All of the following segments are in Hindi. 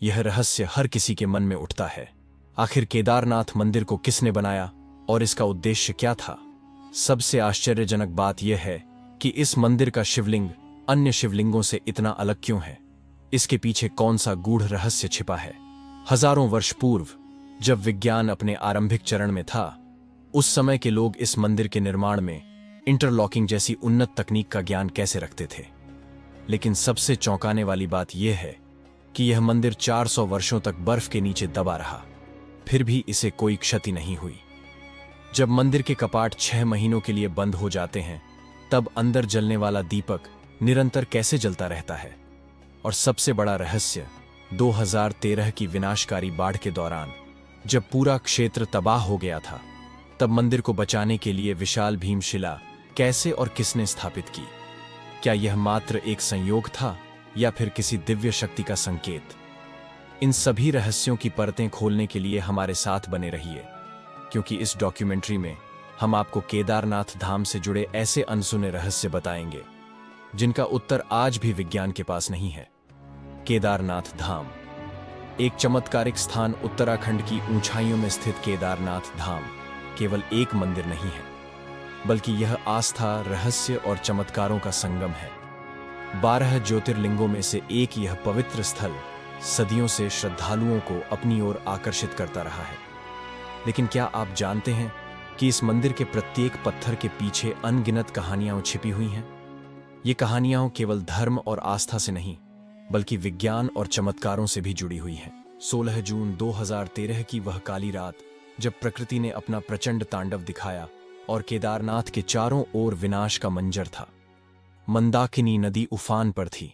यह रहस्य हर किसी के मन में उठता है। आखिर केदारनाथ मंदिर को किसने बनाया और इसका उद्देश्य क्या था? सबसे आश्चर्यजनक बात यह है कि इस मंदिर का शिवलिंग अन्य शिवलिंगों से इतना अलग क्यों है? इसके पीछे कौन सा गूढ़ रहस्य छिपा है? हजारों वर्ष पूर्व, जब विज्ञान अपने आरंभिक चरण में था, उस समय के लोग इस मंदिर के निर्माण में इंटरलॉकिंग जैसी उन्नत तकनीक का ज्ञान कैसे रखते थे? लेकिन सबसे चौंकाने वाली बात यह है कि यह मंदिर 400 वर्षों तक बर्फ के नीचे दबा रहा, फिर भी इसे कोई क्षति नहीं हुई। जब मंदिर के कपाट 6 महीनों के लिए बंद हो जाते हैं, तब अंदर जलने वाला दीपक निरंतर कैसे जलता रहता है? और सबसे बड़ा रहस्य, 2013 की विनाशकारी बाढ़ के दौरान जब पूरा क्षेत्र तबाह हो गया था, तब मंदिर को बचाने के लिए विशाल भीमशिला कैसे और किसने स्थापित की? क्या यह मात्र एक संयोग था या फिर किसी दिव्य शक्ति का संकेत? इन सभी रहस्यों की परतें खोलने के लिए हमारे साथ बने रहिए, क्योंकि इस डॉक्यूमेंट्री में हम आपको केदारनाथ धाम से जुड़े ऐसे अनसुने रहस्य बताएंगे जिनका उत्तर आज भी विज्ञान के पास नहीं है। केदारनाथ धाम, एक चमत्कारिक स्थान। उत्तराखंड की ऊंचाइयों में स्थित केदारनाथ धाम केवल एक मंदिर नहीं है, बल्कि यह आस्था, रहस्य और चमत्कारों का संगम है। 12 ज्योतिर्लिंगों में से एक यह पवित्र स्थल सदियों से श्रद्धालुओं को अपनी ओर आकर्षित करता रहा है। लेकिन क्या आप जानते हैं कि इस मंदिर के प्रत्येक पत्थर के पीछे अनगिनत कहानियां छिपी हुई हैं? ये कहानियां केवल धर्म और आस्था से नहीं, बल्कि विज्ञान और चमत्कारों से भी जुड़ी हुई हैं। 16 जून 2013 की वह काली रात, जब प्रकृति ने अपना प्रचंड तांडव दिखाया और केदारनाथ के चारों ओर विनाश का मंजर था। मंदाकिनी नदी उफान पर थी,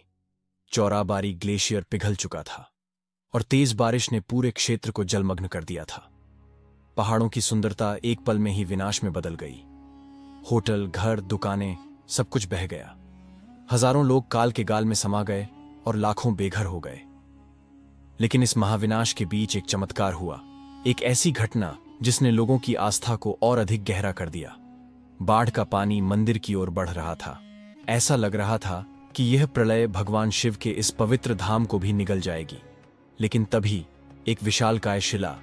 चौराबारी ग्लेशियर पिघल चुका था और तेज बारिश ने पूरे क्षेत्र को जलमग्न कर दिया था। पहाड़ों की सुंदरता एक पल में ही विनाश में बदल गई। होटल, घर, दुकानें, सब कुछ बह गया। हजारों लोग काल के गाल में समा गए और लाखों बेघर हो गए। लेकिन इस महाविनाश के बीच एक चमत्कार हुआ, एक ऐसी घटना जिसने लोगों की आस्था को और अधिक गहरा कर दिया। बाढ़ का पानी मंदिर की ओर बढ़ रहा था। ऐसा लग रहा था कि यह प्रलय भगवान शिव के इस पवित्र धाम को भी निगल जाएगी। लेकिन तभी एक विशालकाय शिला,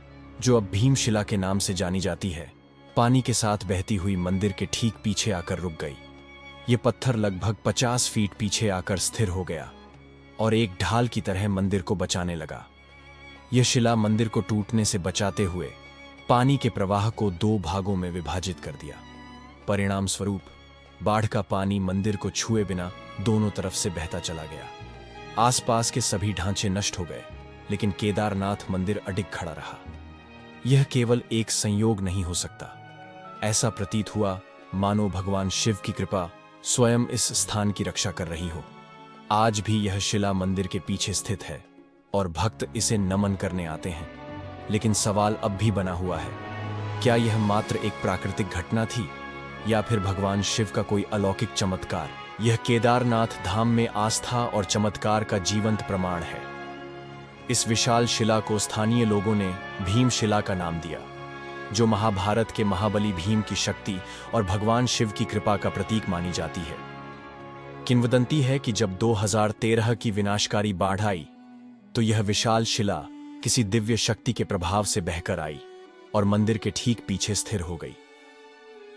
जो अब भीमशिला के नाम से जानी जाती है, पानी के साथ बहती हुई मंदिर के ठीक पीछे आकर रुक गई। यह पत्थर लगभग 50 फीट पीछे आकर स्थिर हो गया और एक ढाल की तरह मंदिर को बचाने लगा। यह शिला मंदिर को टूटने से बचाते हुए पानी के प्रवाह को 2 भागों में विभाजित कर दिया। परिणाम स्वरूप बाढ़ का पानी मंदिर को छुए बिना दोनों तरफ से बहता चला गया। आसपास के सभी ढांचे नष्ट हो गए, लेकिन केदारनाथ मंदिर अडिग खड़ा रहा। यह केवल एक संयोग नहीं हो सकता। ऐसा प्रतीत हुआ मानो भगवान शिव की कृपा स्वयं इस स्थान की रक्षा कर रही हो। आज भी यह शिला मंदिर के पीछे स्थित है और भक्त इसे नमन करने आते हैं। लेकिन सवाल अब भी बना हुआ है, क्या यह मात्र एक प्राकृतिक घटना थी या फिर भगवान शिव का कोई अलौकिक चमत्कार? यह केदारनाथ धाम में आस्था और चमत्कार का जीवंत प्रमाण है। इस विशाल शिला को स्थानीय लोगों ने भीमशिला का नाम दिया, जो महाभारत के महाबली भीम की शक्ति और भगवान शिव की कृपा का प्रतीक मानी जाती है। किंवदंती है कि जब 2013 की विनाशकारी बाढ़ आई, तो यह विशाल शिला किसी दिव्य शक्ति के प्रभाव से बहकर आई और मंदिर के ठीक पीछे स्थिर हो गई।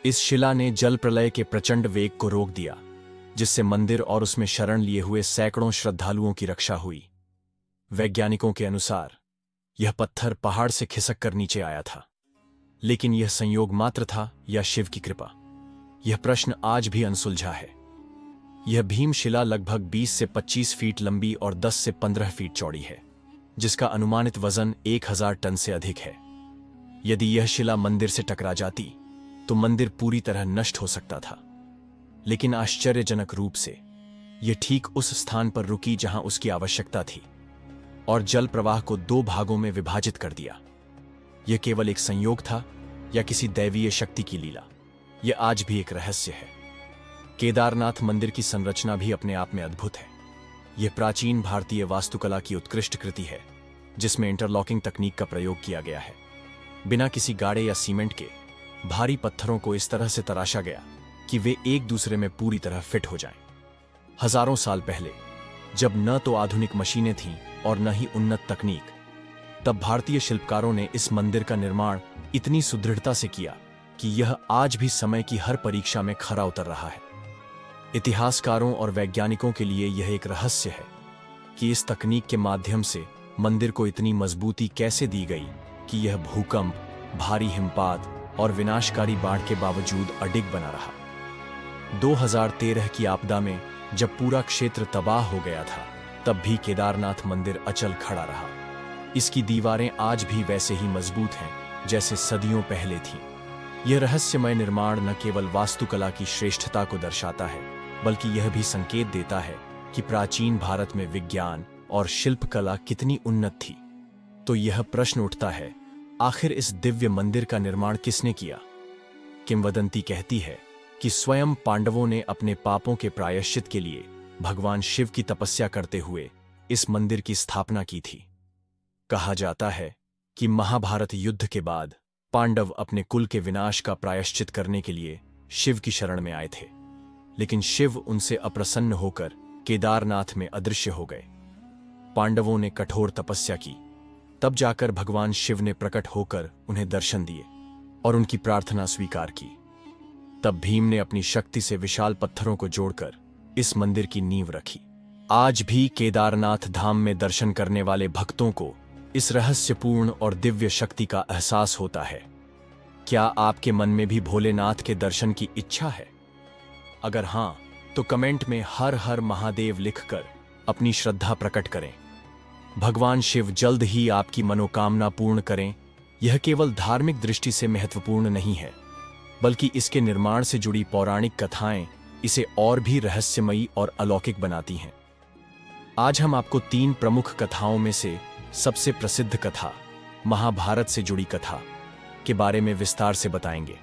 इस शिला ने जल प्रलय के प्रचंड वेग को रोक दिया, जिससे मंदिर और उसमें शरण लिए हुए सैकड़ों श्रद्धालुओं की रक्षा हुई। वैज्ञानिकों के अनुसार यह पत्थर पहाड़ से खिसक कर नीचे आया था। लेकिन यह संयोग मात्र था या शिव की कृपा? यह प्रश्न आज भी अनसुलझा है। यह भीमशिला लगभग 20 से 25 फीट लंबी और 10 से 15 फीट चौड़ी है, जिसका अनुमानित वजन 1000 टन से अधिक है। यदि यह शिला मंदिर से टकरा जाती तो मंदिर पूरी तरह नष्ट हो सकता था। लेकिन आश्चर्यजनक रूप से यह ठीक उस स्थान पर रुकी जहां उसकी आवश्यकता थी और जल प्रवाह को 2 भागों में विभाजित कर दिया। यह केवल एक संयोग था या किसी दैवीय शक्ति की लीला? यह आज भी एक रहस्य है। केदारनाथ मंदिर की संरचना भी अपने आप में अद्भुत है। यह प्राचीन भारतीय वास्तुकला की उत्कृष्ट कृति है, जिसमें इंटरलॉकिंग तकनीक का प्रयोग किया गया है। बिना किसी गाड़े या सीमेंट के भारी पत्थरों को इस तरह से तराशा गया कि वे एक दूसरे में पूरी तरह फिट हो जाएं। हजारों साल पहले, जब न तो आधुनिक मशीनें थीं और न ही उन्नत तकनीक। तब भारतीय शिल्पकारों ने इस मंदिर का निर्माण इतनी सुदृढ़ता से किया कि यह आज भी समय की हर परीक्षा में खरा उतर रहा है। इतिहासकारों और वैज्ञानिकों के लिए यह एक रहस्य है कि इस तकनीक के माध्यम से मंदिर को इतनी मजबूती कैसे दी गई कि यह भूकंप, भारी हिमपात और विनाशकारी बाढ़ के बावजूद अडिग बना रहा। 2013 की आपदा में जब पूरा क्षेत्र तबाह हो गया था, तब भी केदारनाथ मंदिर अचल खड़ा रहा। इसकी दीवारें आज भी वैसे ही मजबूत हैं जैसे सदियों पहले थीं। यह रहस्यमय निर्माण न केवल वास्तुकला की श्रेष्ठता को दर्शाता है, बल्कि यह भी संकेत देता है कि प्राचीन भारत में विज्ञान और शिल्पकला कितनी उन्नत थी। तो यह प्रश्न उठता है, आखिर इस दिव्य मंदिर का निर्माण किसने किया? किंवदंती कहती है कि स्वयं पांडवों ने अपने पापों के प्रायश्चित के लिए भगवान शिव की तपस्या करते हुए इस मंदिर की स्थापना की थी। कहा जाता है कि महाभारत युद्ध के बाद पांडव अपने कुल के विनाश का प्रायश्चित करने के लिए शिव की शरण में आए थे, लेकिन शिव उनसे अप्रसन्न होकर केदारनाथ में अदृश्य हो गए। पांडवों ने कठोर तपस्या की, तब जाकर भगवान शिव ने प्रकट होकर उन्हें दर्शन दिए और उनकी प्रार्थना स्वीकार की। तब भीम ने अपनी शक्ति से विशाल पत्थरों को जोड़कर इस मंदिर की नींव रखी। आज भी केदारनाथ धाम में दर्शन करने वाले भक्तों को इस रहस्यपूर्ण और दिव्य शक्ति का एहसास होता है। क्या आपके मन में भी भोलेनाथ के दर्शन की इच्छा है? अगर हां, तो कमेंट में हर हर महादेव लिखकर अपनी श्रद्धा प्रकट करें। भगवान शिव जल्द ही आपकी मनोकामना पूर्ण करें। यह केवल धार्मिक दृष्टि से महत्वपूर्ण नहीं है, बल्कि इसके निर्माण से जुड़ी पौराणिक कथाएं इसे और भी रहस्यमयी और अलौकिक बनाती हैं। आज हम आपको 3 प्रमुख कथाओं में से सबसे प्रसिद्ध कथा, महाभारत से जुड़ी कथा के बारे में विस्तार से बताएंगे।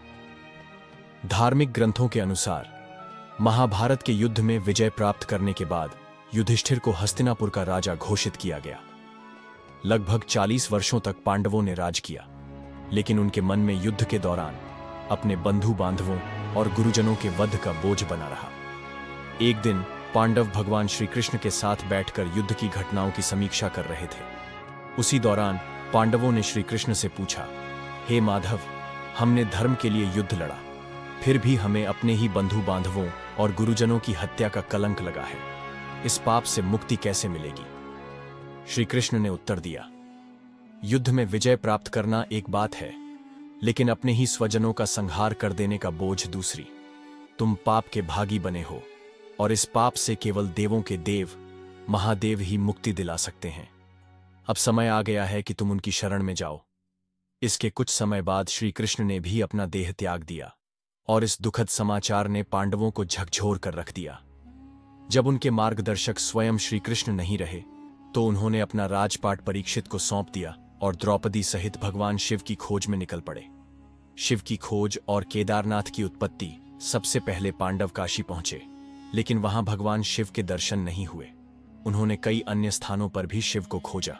धार्मिक ग्रंथों के अनुसार महाभारत के युद्ध में विजय प्राप्त करने के बाद युधिष्ठिर को हस्तिनापुर का राजा घोषित किया गया। लगभग 40 वर्षों तक पांडवों ने राज किया, लेकिन उनके मन में युद्ध के दौरान अपने बंधु बांधवों और गुरुजनों के वध का बोझ बना रहा। एक दिन पांडव भगवान श्री कृष्ण के साथ बैठकर युद्ध की घटनाओं की समीक्षा कर रहे थे। उसी दौरान पांडवों ने श्री कृष्ण से पूछा, हे माधव, हमने धर्म के लिए युद्ध लड़ा, फिर भी हमें अपने ही बंधु बांधवों और गुरुजनों की हत्या का कलंक लगा है। इस पाप से मुक्ति कैसे मिलेगी? श्री कृष्ण ने उत्तर दिया, युद्ध में विजय प्राप्त करना एक बात है, लेकिन अपने ही स्वजनों का संहार कर देने का बोझ दूसरी। तुम पाप के भागी बने हो और इस पाप से केवल देवों के देव महादेव ही मुक्ति दिला सकते हैं। अब समय आ गया है कि तुम उनकी शरण में जाओ। इसके कुछ समय बाद श्री कृष्ण ने भी अपना देह त्याग दिया और इस दुखद समाचार ने पांडवों को झकझोर कर रख दिया। जब उनके मार्गदर्शक स्वयं श्री कृष्ण नहीं रहे, तो उन्होंने अपना राजपाट परीक्षित को सौंप दिया और द्रौपदी सहित भगवान शिव की खोज में निकल पड़े। शिव की खोज और केदारनाथ की उत्पत्ति सबसे पहले पांडव काशी पहुंचे, लेकिन वहां भगवान शिव के दर्शन नहीं हुए। उन्होंने कई अन्य स्थानों पर भी शिव को खोजा,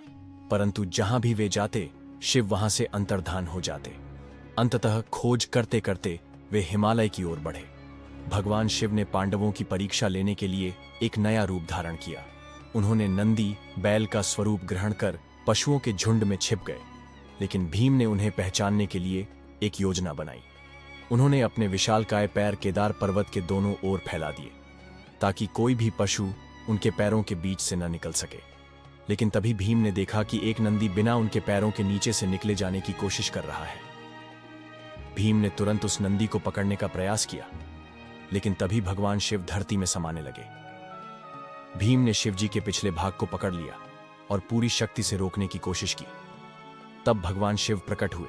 परंतु जहां भी वे जाते, शिव वहां से अंतर्धान हो जाते। अंततः खोज करते करते वे हिमालय की ओर बढ़े। भगवान शिव ने पांडवों की परीक्षा लेने के लिए एक नया रूप धारण किया। उन्होंने नंदी बैल का स्वरूप ग्रहण कर पशुओं के झुंड में छिप गए, लेकिन भीम ने उन्हें पहचानने के लिए एक योजना बनाई। उन्होंने अपने विशालकाय पैर केदार पर्वत के दोनों ओर फैला दिए, ताकि कोई भी पशु उनके पैरों के बीच से न निकल सके। लेकिन तभी भीम ने देखा कि एक नंदी बिना उनके पैरों के नीचे से निकले जाने की कोशिश कर रहा है। भीम ने तुरंत उस नंदी को पकड़ने का प्रयास किया, लेकिन तभी भगवान शिव धरती में समाने लगे। भीम ने शिवजी के पिछले भाग को पकड़ लिया और पूरी शक्ति से रोकने की कोशिश की। तब भगवान शिव प्रकट हुए,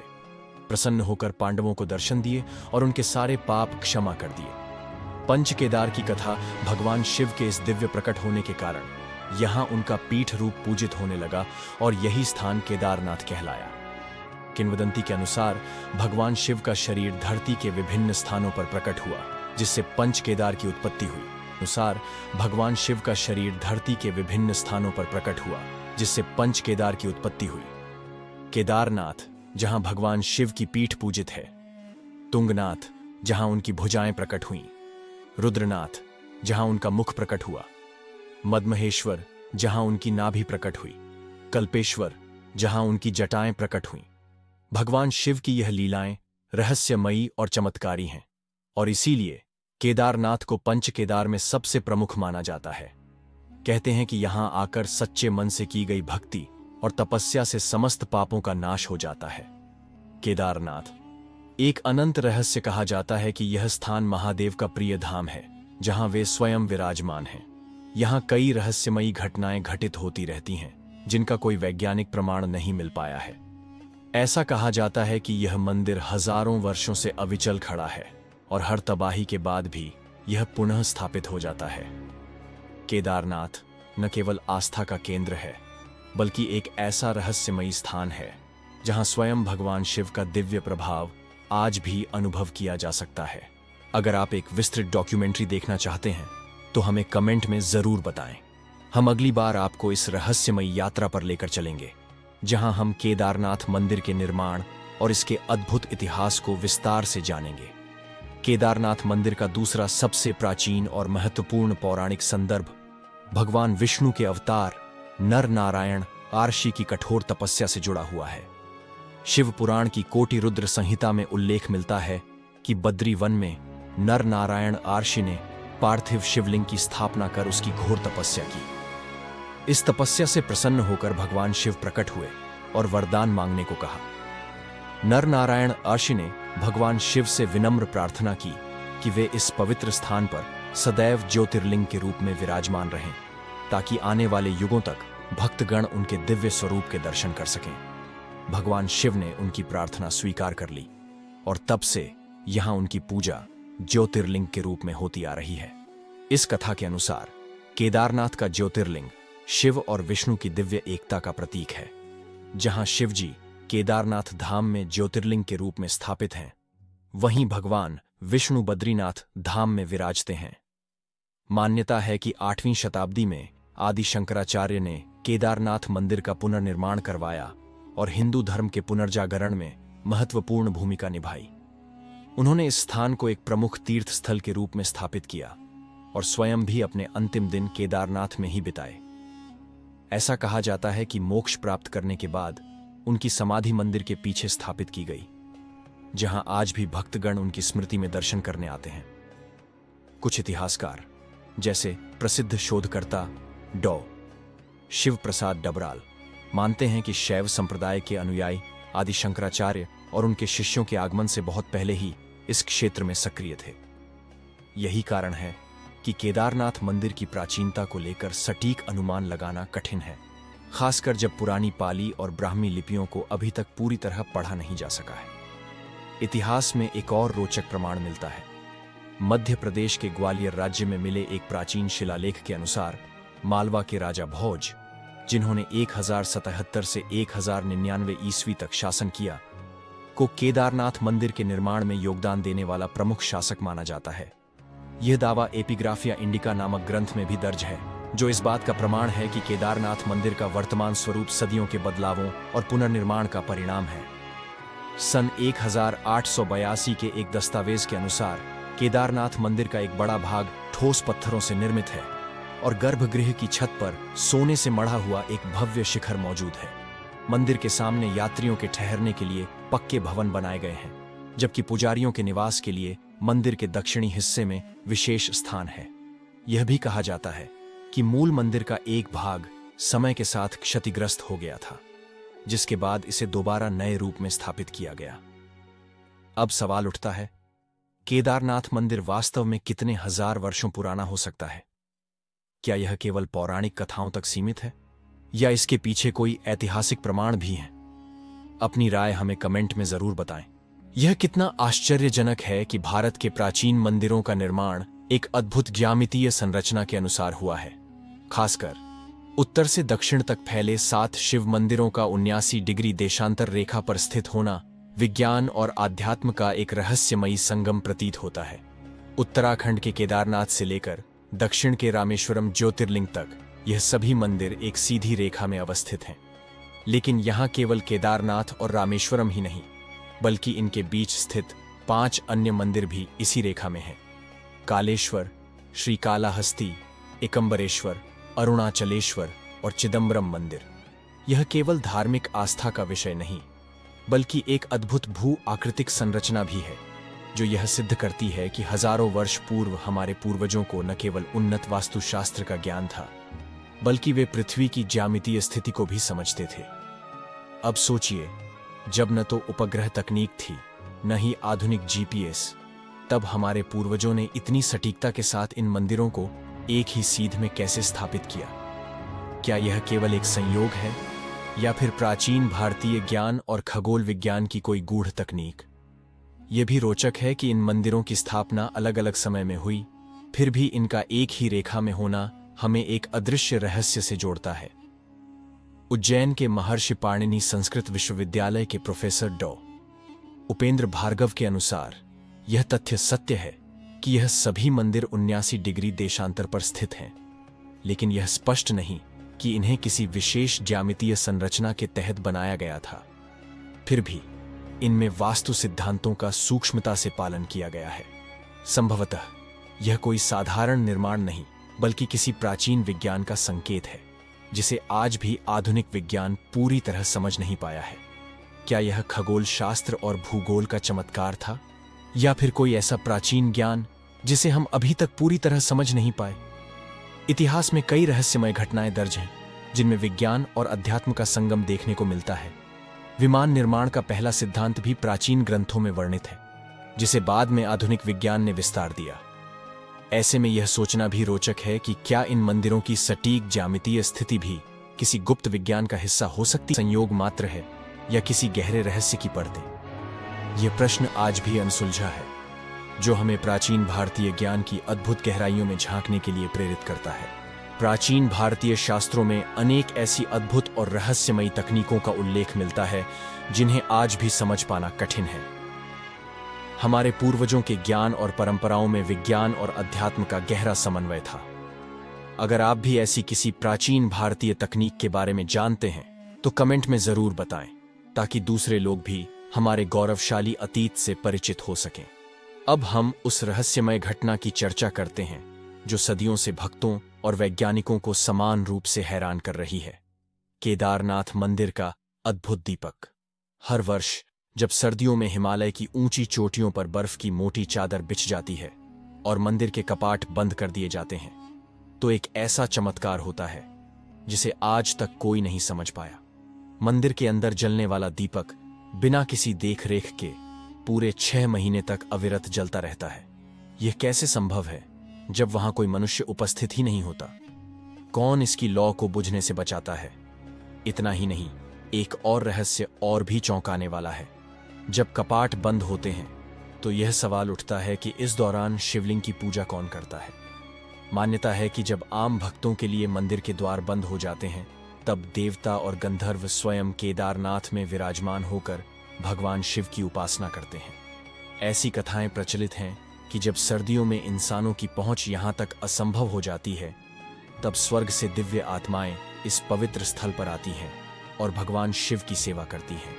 प्रसन्न होकर पांडवों को दर्शन दिए और उनके सारे पाप क्षमा कर दिए। पंच केदार की कथा भगवान शिव के इस दिव्य प्रकट होने के कारण यहां उनका पीठ रूप पूजित होने लगा और यही स्थान केदारनाथ कहलाया। किंवदंती के अनुसार भगवान शिव का शरीर धरती के विभिन्न स्थानों पर प्रकट हुआ, जिससे पंच केदार की उत्पत्ति हुई। अनुसार भगवान शिव का शरीर धरती के विभिन्न स्थानों पर प्रकट हुआ, जिससे पंच केदार की उत्पत्ति हुई। केदारनाथ, जहां भगवान शिव की पीठ पूजित है, तुंगनाथ, जहां उनकी भुजाएं प्रकट हुईं, रुद्रनाथ, जहां उनका मुख प्रकट हुआ, मदमहेश्वर, जहां उनकी नाभि प्रकट हुई, कल्पेश्वर, जहां उनकी जटाएं प्रकट हुईं। भगवान शिव की यह लीलाएं रहस्यमयी और चमत्कारी हैं, और इसीलिए केदारनाथ को पंच केदार में सबसे प्रमुख माना जाता है। कहते हैं कि यहां आकर सच्चे मन से की गई भक्ति और तपस्या से समस्त पापों का नाश हो जाता है। केदारनाथ एक अनंत रहस्य कहा जाता है कि यह स्थान महादेव का प्रिय धाम है, जहां वे स्वयं विराजमान हैं। यहां कई रहस्यमयी घटनाएं घटित होती रहती हैं, जिनका कोई वैज्ञानिक प्रमाण नहीं मिल पाया है। ऐसा कहा जाता है कि यह मंदिर हजारों वर्षों से अविचल खड़ा है और हर तबाही के बाद भी यह पुनः स्थापित हो जाता है। केदारनाथ न केवल आस्था का केंद्र है, बल्कि एक ऐसा रहस्यमयी स्थान है जहां स्वयं भगवान शिव का दिव्य प्रभाव आज भी अनुभव किया जा सकता है। अगर आप एक विस्तृत डॉक्यूमेंट्री देखना चाहते हैं तो हमें कमेंट में जरूर बताएं। हम अगली बार आपको इस रहस्यमयी यात्रा पर लेकर चलेंगे, जहां हम केदारनाथ मंदिर के निर्माण और इसके अद्भुत इतिहास को विस्तार से जानेंगे। केदारनाथ मंदिर का दूसरा सबसे प्राचीन और महत्वपूर्ण पौराणिक संदर्भ भगवान विष्णु के अवतार नर नारायण आर्षि की कठोर तपस्या से जुड़ा हुआ है। शिव पुराण की कोटि रुद्र संहिता में उल्लेख मिलता है कि बद्री वन में नर नारायण आर्षि ने पार्थिव शिवलिंग की स्थापना कर उसकी घोर तपस्या की। इस तपस्या से प्रसन्न होकर भगवान शिव प्रकट हुए और वरदान मांगने को कहा। नर नारायण आर्षि ने भगवान शिव से विनम्र प्रार्थना की कि वे इस पवित्र स्थान पर सदैव ज्योतिर्लिंग के रूप में विराजमान रहें, ताकि आने वाले युगों तक भक्तगण उनके दिव्य स्वरूप के दर्शन कर सकें। भगवान शिव ने उनकी प्रार्थना स्वीकार कर ली और तब से यहां उनकी पूजा ज्योतिर्लिंग के रूप में होती आ रही है। इस कथा के अनुसार केदारनाथ का ज्योतिर्लिंग शिव और विष्णु की दिव्य एकता का प्रतीक है। जहां शिव जी केदारनाथ धाम में ज्योतिर्लिंग के रूप में स्थापित हैं, वहीं भगवान विष्णु बद्रीनाथ धाम में विराजते हैं। मान्यता है कि 8वीं शताब्दी में आदि शंकराचार्य ने केदारनाथ मंदिर का पुनर्निर्माण करवाया और हिंदू धर्म के पुनर्जागरण में महत्वपूर्ण भूमिका निभाई। उन्होंने इस स्थान को एक प्रमुख तीर्थ स्थल के रूप में स्थापित किया और स्वयं भी अपने अंतिम दिन केदारनाथ में ही बिताए। ऐसा कहा जाता है कि मोक्ष प्राप्त करने के बाद उनकी समाधि मंदिर के पीछे स्थापित की गई, जहां आज भी भक्तगण उनकी स्मृति में दर्शन करने आते हैं। कुछ इतिहासकार, जैसे प्रसिद्ध शोधकर्ता डॉ. शिव प्रसाद डबराल, मानते हैं कि शैव संप्रदाय के अनुयायी आदि शंकराचार्य और उनके शिष्यों के आगमन से बहुत पहले ही इस क्षेत्र में सक्रिय थे। यही कारण है कि केदारनाथ मंदिर की प्राचीनता को लेकर सटीक अनुमान लगाना कठिन है, खासकर जब पुरानी पाली और ब्राह्मी लिपियों को अभी तक पूरी तरह पढ़ा नहीं जा सका है। इतिहास में एक और रोचक प्रमाण मिलता है। मध्य प्रदेश के ग्वालियर राज्य में मिले एक प्राचीन शिलालेख के अनुसार मालवा के राजा भोज, जिन्होंने 1077 से 1099 ईस्वी तक शासन किया, को केदारनाथ मंदिर के निर्माण में योगदान देने वाला प्रमुख शासक माना जाता है। यह दावा एपिग्राफिया इंडिका नामक ग्रंथ में भी दर्ज है, जो इस बात का प्रमाण है कि केदारनाथ मंदिर का वर्तमान स्वरूप सदियों के बदलावों और पुनर्निर्माण का परिणाम है। सन 1882 के एक दस्तावेज के अनुसार केदारनाथ मंदिर का एक बड़ा भाग ठोस पत्थरों से निर्मित है और गर्भगृह की छत पर सोने से मढ़ा हुआ एक भव्य शिखर मौजूद है। मंदिर के सामने यात्रियों के ठहरने के लिए पक्के भवन बनाए गए हैं, जबकि पुजारियों के निवास के लिए मंदिर के दक्षिणी हिस्से में विशेष स्थान है। यह भी कहा जाता है कि मूल मंदिर का एक भाग समय के साथ क्षतिग्रस्त हो गया था, जिसके बाद इसे दोबारा नए रूप में स्थापित किया गया। अब सवाल उठता है, केदारनाथ मंदिर वास्तव में कितने हजार वर्षों पुराना हो सकता है? क्या यह केवल पौराणिक कथाओं तक सीमित है, या इसके पीछे कोई ऐतिहासिक प्रमाण भी है? अपनी राय हमें कमेंट में जरूर बताएं। यह कितना आश्चर्यजनक है कि भारत के प्राचीन मंदिरों का निर्माण एक अद्भुत ज्यामितीय संरचना के अनुसार हुआ है। खासकर उत्तर से दक्षिण तक फैले 7 शिव मंदिरों का 79 डिग्री देशांतर रेखा पर स्थित होना विज्ञान और आध्यात्म का एक रहस्यमयी संगम प्रतीत होता है। उत्तराखंड के केदारनाथ से लेकर दक्षिण के रामेश्वरम ज्योतिर्लिंग तक यह सभी मंदिर एक सीधी रेखा में अवस्थित हैं। लेकिन यहाँ केवल केदारनाथ और रामेश्वरम ही नहीं, बल्कि इनके बीच स्थित 5 अन्य मंदिर भी इसी रेखा में हैं। कालेश्वर, श्रीकालाहस्ती, एकम्बरेश्वर, अरुणाचलेश्वर और चिदम्बरम मंदिर। यह केवल धार्मिक आस्था का विषय नहीं, बल्कि एक अद्भुत भू आकृतिक संरचना भी है, जो यह सिद्ध करती है कि हजारों वर्ष पूर्व हमारे पूर्वजों को न केवल उन्नत वास्तुशास्त्र का ज्ञान था, बल्कि वे पृथ्वी की ज्यामितीय स्थिति को भी समझते थे। अब सोचिए, जब न तो उपग्रह तकनीक थी, न ही आधुनिक जीपीएस, तब हमारे पूर्वजों ने इतनी सटीकता के साथ इन मंदिरों को एक ही सीध में कैसे स्थापित किया? क्या यह केवल एक संयोग है, या फिर प्राचीन भारतीय ज्ञान और खगोल विज्ञान की कोई गूढ़ तकनीक? यह भी रोचक है कि इन मंदिरों की स्थापना अलग अलग समय में हुई, फिर भी इनका एक ही रेखा में होना हमें एक अदृश्य रहस्य से जोड़ता है। उज्जैन के महर्षि पाणिनि संस्कृत विश्वविद्यालय के प्रोफेसर डॉ. उपेंद्र भार्गव के अनुसार यह तथ्य सत्य है कि यह सभी मंदिर 79 डिग्री देशांतर पर स्थित हैं, लेकिन यह स्पष्ट नहीं कि इन्हें किसी विशेष ज्यामितीय संरचना के तहत बनाया गया था। फिर भी इनमें वास्तु सिद्धांतों का सूक्ष्मता से पालन किया गया है। संभवतः यह कोई साधारण निर्माण नहीं, बल्कि किसी प्राचीन विज्ञान का संकेत है, जिसे आज भी आधुनिक विज्ञान पूरी तरह समझ नहीं पाया है। क्या यह खगोल शास्त्र और भूगोल का चमत्कार था, या फिर कोई ऐसा प्राचीन ज्ञान जिसे हम अभी तक पूरी तरह समझ नहीं पाए? इतिहास में कई रहस्यमय घटनाएं दर्ज हैं, जिनमें विज्ञान और अध्यात्म का संगम देखने को मिलता है। विमान निर्माण का पहला सिद्धांत भी प्राचीन ग्रंथों में वर्णित है, जिसे बाद में आधुनिक विज्ञान ने विस्तार दिया। ऐसे में यह सोचना भी रोचक है कि क्या इन मंदिरों की सटीक ज्यामितीय स्थिति भी किसी गुप्त विज्ञान का हिस्सा हो सकती, संयोग मात्र है, या किसी गहरे रहस्य की परतें? यह प्रश्न आज भी अनसुलझा है, जो हमें प्राचीन भारतीय ज्ञान की अद्भुत गहराइयों में झांकने के लिए प्रेरित करता है। प्राचीन भारतीय शास्त्रों में अनेक ऐसी अद्भुत और रहस्यमयी तकनीकों का उल्लेख मिलता है, जिन्हें आज भी समझ पाना कठिन है। हमारे पूर्वजों के ज्ञान और परंपराओं में विज्ञान और अध्यात्म का गहरा समन्वय था। अगर आप भी ऐसी किसी प्राचीन भारतीय तकनीक के बारे में जानते हैं, तो कमेंट में जरूर बताएं, ताकि दूसरे लोग भी हमारे गौरवशाली अतीत से परिचित हो सकें। अब हम उस रहस्यमय घटना की चर्चा करते हैं, जो सदियों से भक्तों और वैज्ञानिकों को समान रूप से हैरान कर रही है। केदारनाथ मंदिर का अद्भुत दीपक। हर वर्ष जब सर्दियों में हिमालय की ऊंची चोटियों पर बर्फ की मोटी चादर बिछ जाती है और मंदिर के कपाट बंद कर दिए जाते हैं, तो एक ऐसा चमत्कार होता है जिसे आज तक कोई नहीं समझ पाया। मंदिर के अंदर जलने वाला दीपक बिना किसी देख रेख के पूरे 6 महीने तक अविरत जलता रहता है। यह कैसे संभव है, जब वहां कोई मनुष्य उपस्थित ही नहीं होता? कौन इसकी लौ को बुझने से बचाता है? इतना ही नहीं, एक और रहस्य और भी चौंकाने वाला है। जब कपाट बंद होते हैं, तो यह सवाल उठता है कि इस दौरान शिवलिंग की पूजा कौन करता है। मान्यता है कि जब आम भक्तों के लिए मंदिर के द्वार बंद हो जाते हैं, तब देवता और गंधर्व स्वयं केदारनाथ में विराजमान होकर भगवान शिव की उपासना करते हैं। ऐसी कथाएं प्रचलित हैं कि जब सर्दियों में इंसानों की पहुंच यहां तक असंभव हो जाती है, तब स्वर्ग से दिव्य आत्माएं इस पवित्र स्थल पर आती हैं और भगवान शिव की सेवा करती हैं।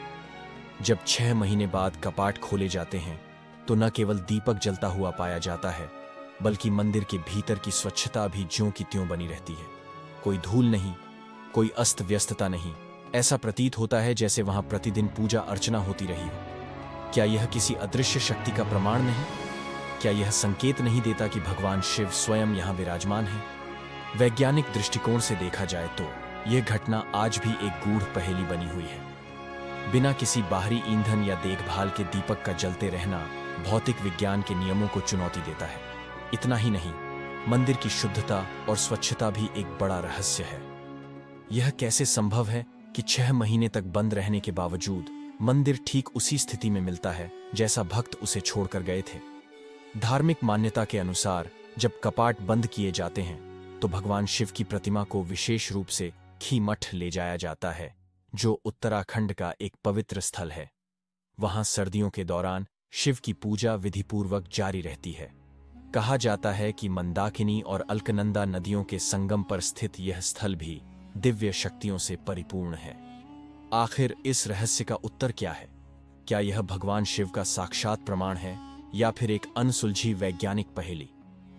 जब 6 महीने बाद कपाट खोले जाते हैं, तो न केवल दीपक जलता हुआ पाया जाता है, बल्कि मंदिर के भीतर की स्वच्छता भी ज्यों की त्यों बनी रहती है। कोई धूल नहीं, कोई अस्त व्यस्तता नहीं। ऐसा प्रतीत होता है जैसे वहां प्रतिदिन पूजा अर्चना होती रही हो। क्या यह किसी अदृश्य शक्ति का प्रमाण नहीं? क्या यह संकेत नहीं देता कि भगवान शिव स्वयं यहां विराजमान है? वैज्ञानिक दृष्टिकोण से देखा जाए तो यह घटना आज भी एक गूढ़ पहेली बनी हुई है। बिना किसी बाहरी ईंधन या देखभाल के दीपक का जलते रहना भौतिक विज्ञान के नियमों को चुनौती देता है। इतना ही नहीं, मंदिर की शुद्धता और स्वच्छता भी एक बड़ा रहस्य है। यह कैसे संभव है कि 6 महीने तक बंद रहने के बावजूद मंदिर ठीक उसी स्थिति में मिलता है जैसा भक्त उसे छोड़कर गए थे? धार्मिक मान्यता के अनुसार जब कपाट बंद किए जाते हैं, तो भगवान शिव की प्रतिमा को विशेष रूप से खी मठ ले जाया जाता है, जो उत्तराखंड का एक पवित्र स्थल है। वहां सर्दियों के दौरान शिव की पूजा विधिपूर्वक जारी रहती है। कहा जाता है कि मंदाकिनी और अलकनंदा नदियों के संगम पर स्थित यह स्थल भी दिव्य शक्तियों से परिपूर्ण है। आखिर इस रहस्य का उत्तर क्या है? क्या यह भगवान शिव का साक्षात प्रमाण है, या फिर एक अनसुलझी वैज्ञानिक पहेली?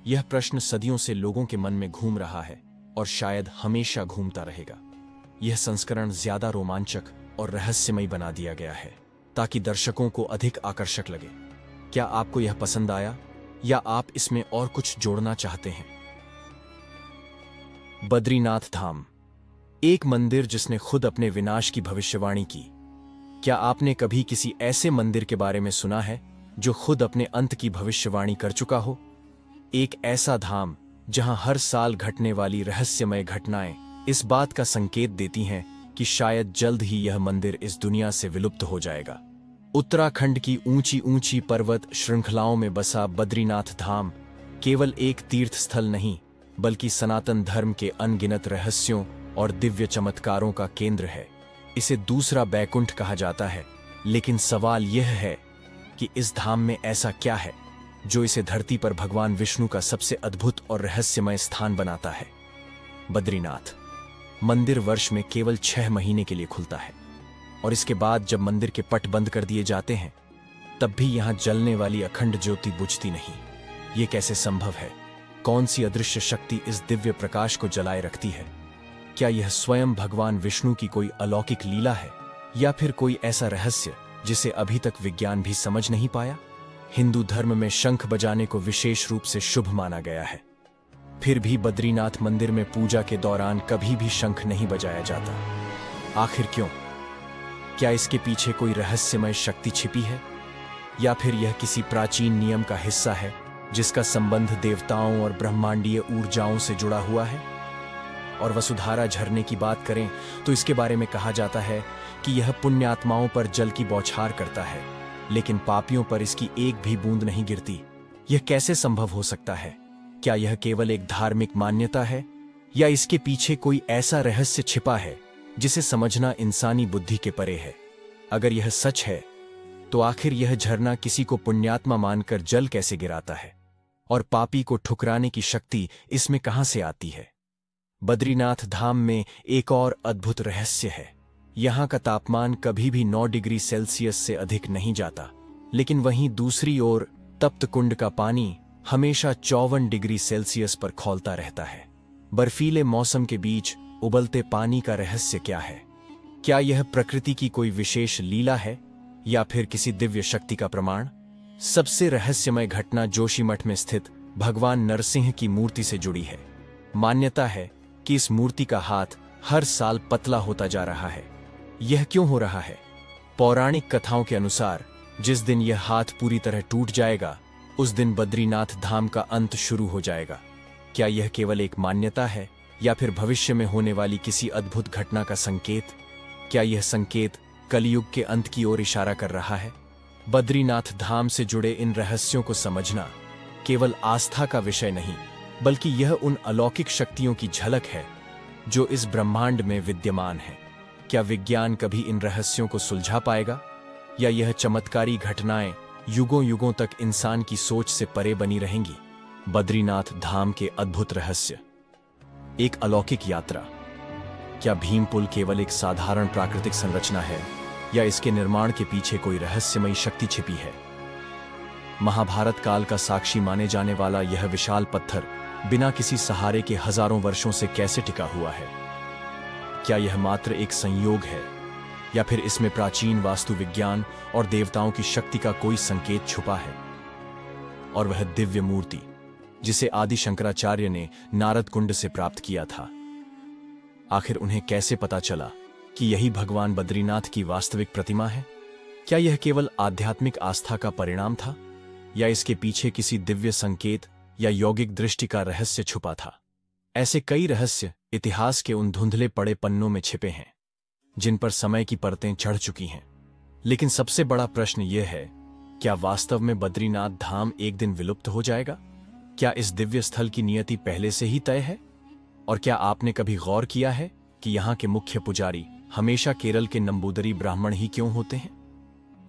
यह प्रश्न सदियों से लोगों के मन में घूम रहा है और शायद हमेशा घूमता रहेगा। यह संस्करण ज्यादा रोमांचक और रहस्यमयी बना दिया गया है ताकि दर्शकों को अधिक आकर्षक लगे। क्या आपको यह पसंद आया या आप इसमें और कुछ जोड़ना चाहते हैं? बद्रीनाथ धाम, एक मंदिर जिसने खुद अपने विनाश की भविष्यवाणी की। क्या आपने कभी किसी ऐसे मंदिर के बारे में सुना है जो खुद अपने अंत की भविष्यवाणी कर चुका हो? एक ऐसा धाम जहां हर साल घटने वाली रहस्यमय घटनाएं इस बात का संकेत देती हैं कि शायद जल्द ही यह मंदिर इस दुनिया से विलुप्त हो जाएगा। उत्तराखंड की ऊंची ऊंची पर्वत श्रृंखलाओं में बसा बद्रीनाथ धाम केवल एक तीर्थ स्थल नहीं, बल्कि सनातन धर्म के अनगिनत रहस्यों और दिव्य चमत्कारों का केंद्र है। इसे दूसरा बैकुंठ कहा जाता है, लेकिन सवाल यह है कि इस धाम में ऐसा क्या है जो इसे धरती पर भगवान विष्णु का सबसे अद्भुत और रहस्यमय स्थान बनाता है। बद्रीनाथ मंदिर वर्ष में केवल 6 महीने के लिए खुलता है, और इसके बाद जब मंदिर के पट बंद कर दिए जाते हैं तब भी यहां जलने वाली अखंड ज्योति बुझती नहीं। ये कैसे संभव है? कौन सी अदृश्य शक्ति इस दिव्य प्रकाश को जलाए रखती है? क्या यह स्वयं भगवान विष्णु की कोई अलौकिक लीला है, या फिर कोई ऐसा रहस्य जिसे अभी तक विज्ञान भी समझ नहीं पाया? हिंदू धर्म में शंख बजाने को विशेष रूप से शुभ माना गया है, फिर भी बद्रीनाथ मंदिर में पूजा के दौरान कभी भी शंख नहीं बजाया जाता। आखिर क्यों? क्या इसके पीछे कोई रहस्यमय शक्ति छिपी है, या फिर यह किसी प्राचीन नियम का हिस्सा है जिसका संबंध देवताओं और ब्रह्मांडीय ऊर्जाओं से जुड़ा हुआ है? और वसुधारा झरने की बात करें तो इसके बारे में कहा जाता है कि यह पुण्यात्माओं पर जल की बौछार करता है, लेकिन पापियों पर इसकी एक भी बूंद नहीं गिरती। यह कैसे संभव हो सकता है? क्या यह केवल एक धार्मिक मान्यता है, या इसके पीछे कोई ऐसा रहस्य छिपा है जिसे समझना इंसानी बुद्धि के परे है? अगर यह सच है तो आखिर यह झरना किसी को पुण्यात्मा मानकर जल कैसे गिराता है, और पापी को ठुकराने की शक्ति इसमें कहां से आती है? बद्रीनाथ धाम में एक और अद्भुत रहस्य है। यहां का तापमान कभी भी 9 डिग्री सेल्सियस से अधिक नहीं जाता, लेकिन वहीं दूसरी ओर तप्त कुंड का पानी हमेशा 54 डिग्री सेल्सियस पर खौलता रहता है। बर्फीले मौसम के बीच उबलते पानी का रहस्य क्या है? क्या यह प्रकृति की कोई विशेष लीला है, या फिर किसी दिव्य शक्ति का प्रमाण? सबसे रहस्यमय घटना जोशीमठ में स्थित भगवान नरसिंह की मूर्ति से जुड़ी है। मान्यता है कि इस मूर्ति का हाथ हर साल पतला होता जा रहा है। यह क्यों हो रहा है? पौराणिक कथाओं के अनुसार जिस दिन यह हाथ पूरी तरह टूट जाएगा, उस दिन बद्रीनाथ धाम का अंत शुरू हो जाएगा। क्या यह केवल एक मान्यता है, या फिर भविष्य में होने वाली किसी अद्भुत घटना का संकेत? क्या यह संकेत कलयुग के अंत की ओर इशारा कर रहा है? बद्रीनाथ धाम से जुड़े इन रहस्यों को समझना केवल आस्था का विषय नहीं, बल्कि यह उन अलौकिक शक्तियों की झलक है जो इस ब्रह्मांड में विद्यमान है। क्या विज्ञान कभी इन रहस्यों को सुलझा पाएगा, या यह चमत्कारी घटनाएं युगों युगों तक इंसान की सोच से परे बनी रहेंगी? बद्रीनाथ धाम के अद्भुत रहस्य। एक अलौकिक यात्रा। क्या भीम पुल केवल एक साधारण प्राकृतिक संरचना है, या इसके निर्माण के पीछे कोई रहस्यमयी शक्ति छिपी है? महाभारत काल का साक्षी माने जाने वाला यह विशाल पत्थर बिना किसी सहारे के हजारों वर्षों से कैसे टिका हुआ है? क्या यह मात्र एक संयोग है, या फिर इसमें प्राचीन वास्तु विज्ञान और देवताओं की शक्ति का कोई संकेत छुपा है? और वह दिव्य मूर्ति जिसे आदि शंकराचार्य ने नारद कुंड से प्राप्त किया था, आखिर उन्हें कैसे पता चला कि यही भगवान बद्रीनाथ की वास्तविक प्रतिमा है? क्या यह केवल आध्यात्मिक आस्था का परिणाम था, या इसके पीछे किसी दिव्य संकेत या यौगिक दृष्टि का रहस्य छुपा था? ऐसे कई रहस्य इतिहास के उन धुंधले पड़े पन्नों में छिपे हैं जिन पर समय की परतें चढ़ चुकी हैं। लेकिन सबसे बड़ा प्रश्न यह है, क्या वास्तव में बद्रीनाथ धाम एक दिन विलुप्त हो जाएगा? क्या इस दिव्य स्थल की नियति पहले से ही तय है? और क्या आपने कभी गौर किया है कि यहाँ के मुख्य पुजारी हमेशा केरल के नंबूदरी ब्राह्मण ही क्यों होते हैं?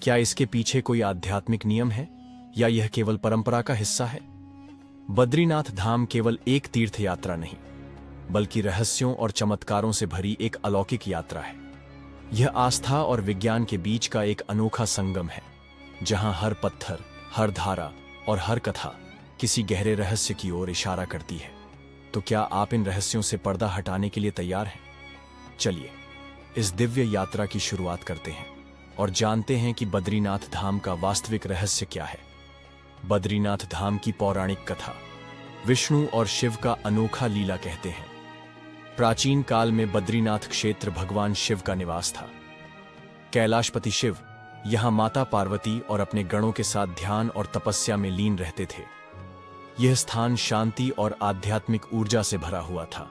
क्या इसके पीछे कोई आध्यात्मिक नियम है, या यह केवल परंपरा का हिस्सा है? बद्रीनाथ धाम केवल एक तीर्थ यात्रा नहीं, बल्कि रहस्यों और चमत्कारों से भरी एक अलौकिक यात्रा है। यह आस्था और विज्ञान के बीच का एक अनोखा संगम है, जहां हर पत्थर, हर धारा और हर कथा किसी गहरे रहस्य की ओर इशारा करती है। तो क्या आप इन रहस्यों से पर्दा हटाने के लिए तैयार हैं? चलिए इस दिव्य यात्रा की शुरुआत करते हैं और जानते हैं कि बद्रीनाथ धाम का वास्तविक रहस्य क्या है। बद्रीनाथ धाम की पौराणिक कथा विष्णु और शिव का अनोखा लीला कहते हैं। प्राचीन काल में बद्रीनाथ क्षेत्र भगवान शिव का निवास था। कैलाशपति शिव यहां माता पार्वती और अपने गणों के साथ ध्यान और तपस्या में लीन रहते थे। यह स्थान शांति और आध्यात्मिक ऊर्जा से भरा हुआ था।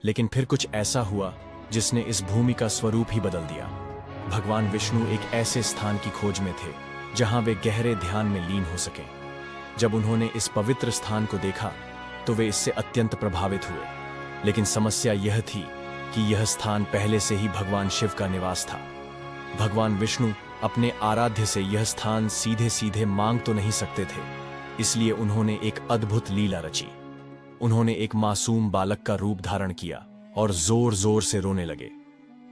लेकिन फिर कुछ ऐसा हुआ जिसने इस भूमि का स्वरूप ही बदल दिया। भगवान विष्णु एक ऐसे स्थान की खोज में थे जहां वे गहरे ध्यान में लीन हो सकें। जब उन्होंने इस पवित्र स्थान को देखा तो वे इससे अत्यंत प्रभावित हुए। लेकिन समस्या यह थी कि यह स्थान पहले से ही भगवान शिव का निवास था। भगवान विष्णु अपने आराध्य से यह स्थान सीधे सीधे मांग तो नहीं सकते थे, इसलिए उन्होंने एक अद्भुत लीला रची। उन्होंने एक मासूम बालक का रूप धारण किया और जोर जोर से रोने लगे।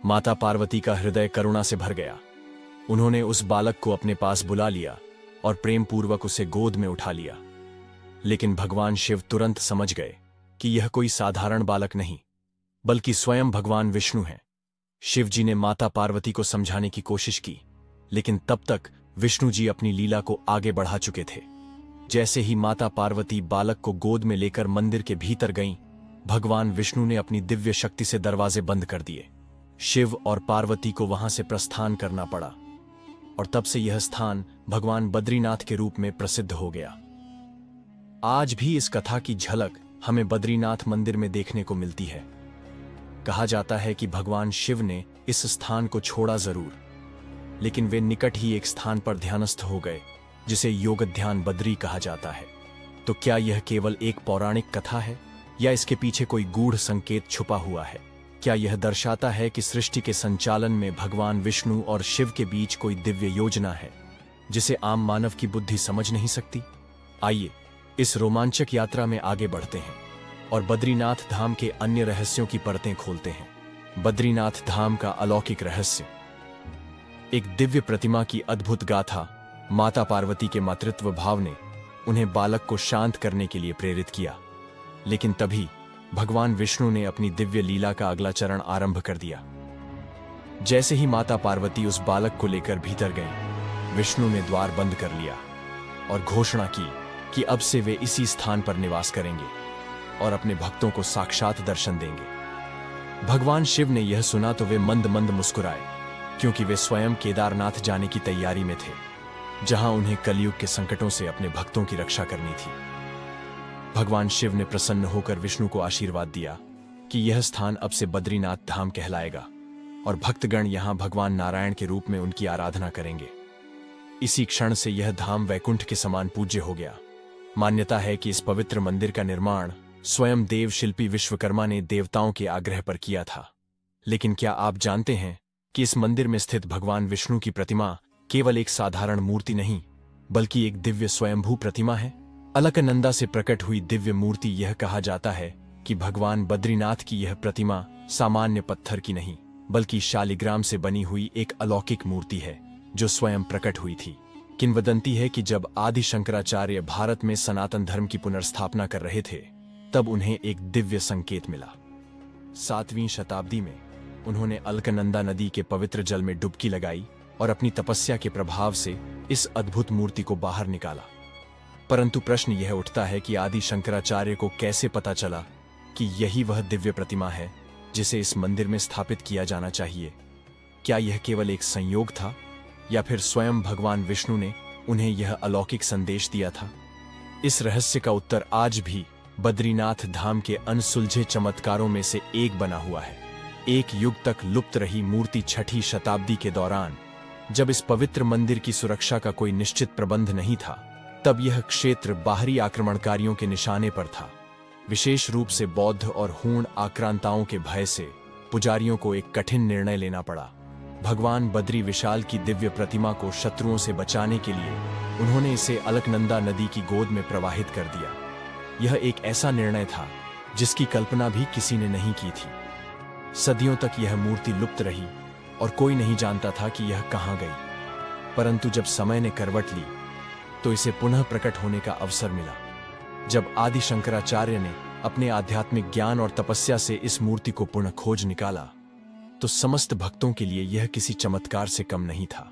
माता पार्वती का हृदय करुणा से भर गया। उन्होंने उस बालक को अपने पास बुला लिया और प्रेम पूर्वक उसे गोद में उठा लिया। लेकिन भगवान शिव तुरंत समझ गए कि यह कोई साधारण बालक नहीं, बल्कि स्वयं भगवान विष्णु हैं। शिव जी ने माता पार्वती को समझाने की कोशिश की, लेकिन तब तक विष्णु जी अपनी लीला को आगे बढ़ा चुके थे। जैसे ही माता पार्वती बालक को गोद में लेकर मंदिर के भीतर गईं, भगवान विष्णु ने अपनी दिव्य शक्ति से दरवाजे बंद कर दिए। शिव और पार्वती को वहां से प्रस्थान करना पड़ा और तब से यह स्थान भगवान बद्रीनाथ के रूप में प्रसिद्ध हो गया। आज भी इस कथा की झलक हमें बद्रीनाथ मंदिर में देखने को मिलती है। कहा जाता है कि भगवान शिव ने इस स्थान को छोड़ा जरूर, लेकिन वे निकट ही एक स्थान पर ध्यानस्थ हो गए जिसे योग ध्यान बद्री कहा जाता है। तो क्या यह केवल एक पौराणिक कथा है या इसके पीछे कोई गूढ़ संकेत छुपा हुआ है? क्या यह दर्शाता है कि सृष्टि के संचालन में भगवान विष्णु और शिव के बीच कोई दिव्य योजना है जिसे आम मानव की बुद्धि समझ नहीं सकती? आइए इस रोमांचक यात्रा में आगे बढ़ते हैं और बद्रीनाथ धाम के अन्य रहस्यों की परतें खोलते हैं। बद्रीनाथ धाम का अलौकिक रहस्य। एक दिव्य प्रतिमा की अद्भुत गाथा। माता पार्वती के मातृत्व भाव ने उन्हें बालक को शांत करने के लिए प्रेरित किया, लेकिन तभी भगवान विष्णु ने अपनी दिव्य लीला का अगला चरण आरंभ कर दिया। जैसे ही माता पार्वती उस बालक को लेकर भीतर गईं, विष्णु ने द्वार बंद कर लिया और घोषणा की कि अब से वे इसी स्थान पर निवास करेंगे और अपने भक्तों को साक्षात दर्शन देंगे। भगवान शिव ने यह सुना तो वे मंद मंद मुस्कुराए, क्योंकि वे स्वयं केदारनाथ जाने की तैयारी में थे, जहां उन्हें कलयुग के संकटों से अपने भक्तों की रक्षा करनी थी। भगवान शिव ने प्रसन्न होकर विष्णु को आशीर्वाद दिया कि यह स्थान अब से बद्रीनाथ धाम कहलाएगा और भक्तगण यहां भगवान नारायण के रूप में उनकी आराधना करेंगे। इसी क्षण से यह धाम वैकुंठ के समान पूज्य हो गया। मान्यता है कि इस पवित्र मंदिर का निर्माण स्वयं देव शिल्पी विश्वकर्मा ने देवताओं के आग्रह पर किया था। लेकिन क्या आप जानते हैं कि इस मंदिर में स्थित भगवान विष्णु की प्रतिमा केवल एक साधारण मूर्ति नहीं, बल्कि एक दिव्य स्वयंभू प्रतिमा है। अलकनंदा से प्रकट हुई दिव्य मूर्ति। यह कहा जाता है कि भगवान बद्रीनाथ की यह प्रतिमा सामान्य पत्थर की नहीं, बल्कि शालिग्राम से बनी हुई एक अलौकिक मूर्ति है जो स्वयं प्रकट हुई थी। किंवदंती है कि जब आदि शंकराचार्य भारत में सनातन धर्म की पुनर्स्थापना कर रहे थे, तब उन्हें एक दिव्य संकेत मिला। 7वीं शताब्दी में उन्होंने अलकनंदा नदी के पवित्र जल में डुबकी लगाई और अपनी तपस्या के प्रभाव से इस अद्भुत मूर्ति को बाहर निकाला। परंतु प्रश्न यह उठता है कि आदि शंकराचार्य को कैसे पता चला कि यही वह दिव्य प्रतिमा है जिसे इस मंदिर में स्थापित किया जाना चाहिए? क्या यह केवल एक संयोग था या फिर स्वयं भगवान विष्णु ने उन्हें यह अलौकिक संदेश दिया था? इस रहस्य का उत्तर आज भी बद्रीनाथ धाम के अनसुलझे चमत्कारों में से एक बना हुआ है। एक युग तक लुप्त रही मूर्ति 6ठी शताब्दी के दौरान, जब इस पवित्र मंदिर की सुरक्षा का कोई निश्चित प्रबंध नहीं था, तब यह क्षेत्र बाहरी आक्रमणकारियों के निशाने पर था। विशेष रूप से बौद्ध और हूण आक्रांताओं के भय से पुजारियों को एक कठिन निर्णय लेना पड़ा। भगवान बद्री विशाल की दिव्य प्रतिमा को शत्रुओं से बचाने के लिए उन्होंने इसे अलकनंदा नदी की गोद में प्रवाहित कर दिया। यह एक ऐसा निर्णय था जिसकी कल्पना भी किसी ने नहीं की थी। सदियों तक यह मूर्ति लुप्त रही और कोई नहीं जानता था कि यह कहां गई। परंतु जब समय ने करवट ली तो इसे पुनः प्रकट होने का अवसर मिला। जब आदि शंकराचार्य ने अपने आध्यात्मिक ज्ञान और तपस्या से इस मूर्ति को पुनः खोज निकाला, तो समस्त भक्तों के लिए यह किसी चमत्कार से कम नहीं था।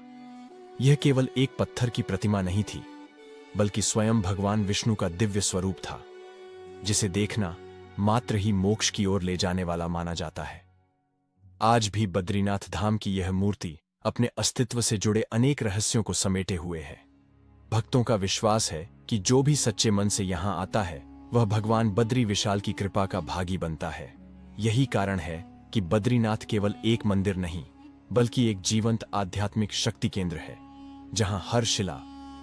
यह केवल एक पत्थर की प्रतिमा नहीं थी, बल्कि स्वयं भगवान विष्णु का दिव्य स्वरूप था, जिसे देखना मात्र ही मोक्ष की ओर ले जाने वाला माना जाता है। आज भी बद्रीनाथ धाम की यह मूर्ति अपने अस्तित्व से जुड़े अनेक रहस्यों को समेटे हुए है। भक्तों का विश्वास है कि जो भी सच्चे मन से यहां आता है, वह भगवान बद्री विशाल की कृपा का भागी बनता है। यही कारण है कि बद्रीनाथ केवल एक मंदिर नहीं, बल्कि एक जीवंत आध्यात्मिक शक्ति केंद्र है, जहां हर शिला,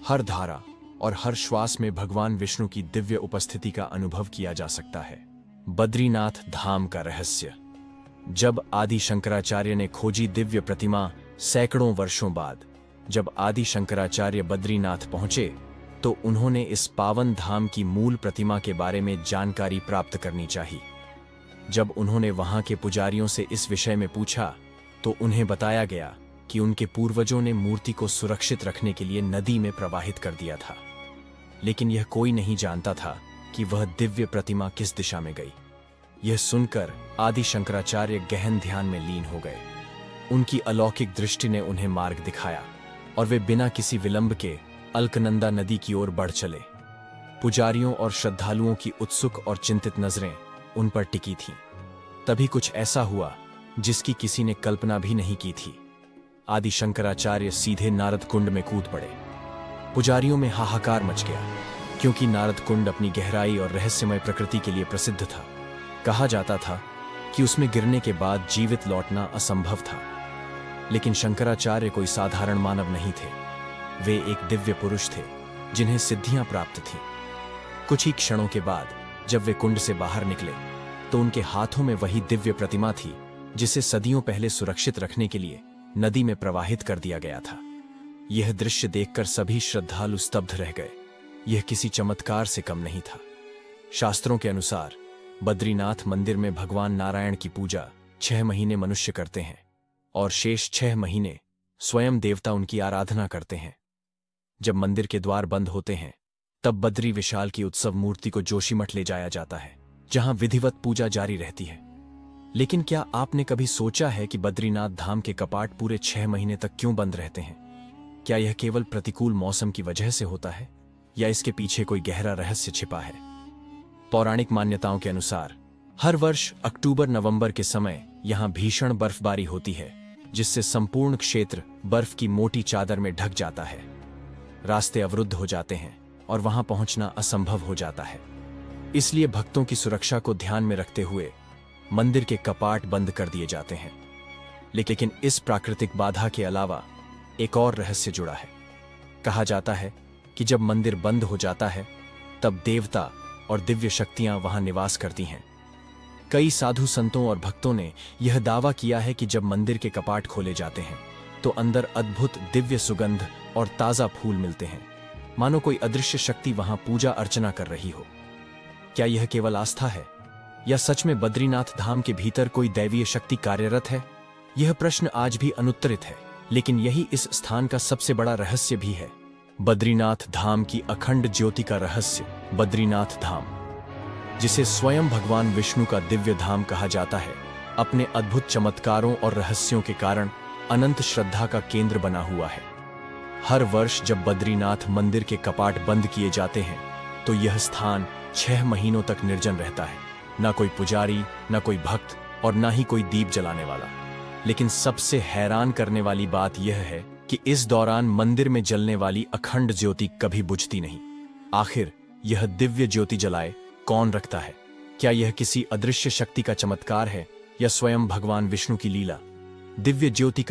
हर धारा और हर श्वास में भगवान विष्णु की दिव्य उपस्थिति का अनुभव किया जा सकता है। बद्रीनाथ धाम का रहस्य। जब आदि शंकराचार्य ने खोजी दिव्य प्रतिमा सैकड़ों वर्षों बाद, जब आदि शंकराचार्य बद्रीनाथ पहुंचे, तो उन्होंने इस पावन धाम की मूल प्रतिमा के बारे में जानकारी प्राप्त करनी चाहिए। जब उन्होंने वहां के पुजारियों से इस विषय में पूछा, तो उन्हें बताया गया कि उनके पूर्वजों ने मूर्ति को सुरक्षित रखने के लिए नदी में प्रवाहित कर दिया था। लेकिन यह कोई नहीं जानता था कि वह दिव्य प्रतिमा किस दिशा में गई। यह सुनकर आदि शंकराचार्य गहन ध्यान में लीन हो गए। उनकी अलौकिक दृष्टि ने उन्हें मार्ग दिखाया और वे बिना किसी विलंब के अलकनंदा नदी की ओर बढ़ चले। पुजारियों और श्रद्धालुओं की उत्सुक और चिंतित नजरें उन पर टिकी थीं। तभी कुछ ऐसा हुआ जिसकी किसी ने कल्पना भी नहीं की थी। आदि शंकराचार्य सीधे नारद कुंड में कूद पड़े। पुजारियों में हाहाकार मच गया, क्योंकि नारद कुंड अपनी गहराई और रहस्यमय प्रकृति के लिए प्रसिद्ध था। कहा जाता था कि उसमें गिरने के बाद जीवित लौटना असंभव था। लेकिन शंकराचार्य कोई साधारण मानव नहीं थे। वे एक दिव्य पुरुष थे, जिन्हें सिद्धियां प्राप्त थीं। कुछ ही क्षणों के बाद जब वे कुंड से बाहर निकले, तो उनके हाथों में वही दिव्य प्रतिमा थी, जिसे सदियों पहले सुरक्षित रखने के लिए नदी में प्रवाहित कर दिया गया था। यह दृश्य देखकर सभी श्रद्धालु स्तब्ध रह गए। यह किसी चमत्कार से कम नहीं था। शास्त्रों के अनुसार बद्रीनाथ मंदिर में भगवान नारायण की पूजा 6 महीने मनुष्य करते हैं और शेष 6 महीने स्वयं देवता उनकी आराधना करते हैं। जब मंदिर के द्वार बंद होते हैं, तब बद्री विशाल की उत्सव मूर्ति को जोशीमठ ले जाया जाता है, जहां विधिवत पूजा जारी रहती है। लेकिन क्या आपने कभी सोचा है कि बद्रीनाथ धाम के कपाट पूरे 6 महीने तक क्यों बंद रहते हैं? क्या यह केवल प्रतिकूल मौसम की वजह से होता है, या इसके पीछे कोई गहरा रहस्य छिपा है? पौराणिक मान्यताओं के अनुसार हर वर्ष अक्टूबर-नवंबर के समय यहां भीषण बर्फबारी होती है, जिससे संपूर्ण क्षेत्र बर्फ की मोटी चादर में ढक जाता है। रास्ते अवरुद्ध हो जाते हैं और वहां पहुंचना असंभव हो जाता है। इसलिए भक्तों की सुरक्षा को ध्यान में रखते हुए मंदिर के कपाट बंद कर दिए जाते हैं। लेकिन इस प्राकृतिक बाधा के अलावा एक और रहस्य जुड़ा है। कहा जाता है कि जब मंदिर बंद हो जाता है, तब देवता और दिव्य शक्तियां वहां निवास करती हैं। कई साधु संतों और भक्तों ने यह दावा किया है कि जब मंदिर के कपाट खोले जाते हैं, तो अंदर अद्भुत दिव्य सुगंध और ताजा फूल मिलते हैं, मानो कोई अदृश्य शक्ति वहां पूजा अर्चना कर रही हो। क्या यह केवल आस्था है, या सच में बद्रीनाथ धाम के भीतर कोई दैवीय शक्ति कार्यरत है? यह प्रश्न आज भी अनुत्तरित है, लेकिन यही इस स्थान का सबसे बड़ा रहस्य भी है। बद्रीनाथ धाम की अखंड ज्योति का रहस्य। बद्रीनाथ धाम, जिसे स्वयं भगवान विष्णु का दिव्य धाम कहा जाता है, अपने अद्भुत चमत्कारों और रहस्यों के कारण अनंत श्रद्धा का केंद्र बना हुआ है। हर वर्ष जब बद्रीनाथ मंदिर के कपाट बंद किए जाते हैं, तो यह स्थान 6 महीनों तक निर्जन रहता है। ना कोई पुजारी, ना कोई भक्त और ना ही कोई दीप जलाने वाला। लेकिन सबसे हैरान करने वाली बात यह है कि इस दौरान मंदिर में जलने वाली अखंड ज्योति कभी बुझती नहीं। आखिर यह दिव्य ज्योति जलाए कौन रखता है? क्या यह किसी अदृश्य शक्ति का चमत्कार है, या स्वयं भगवान विष्णु की लीला? दिव्य ज्योति का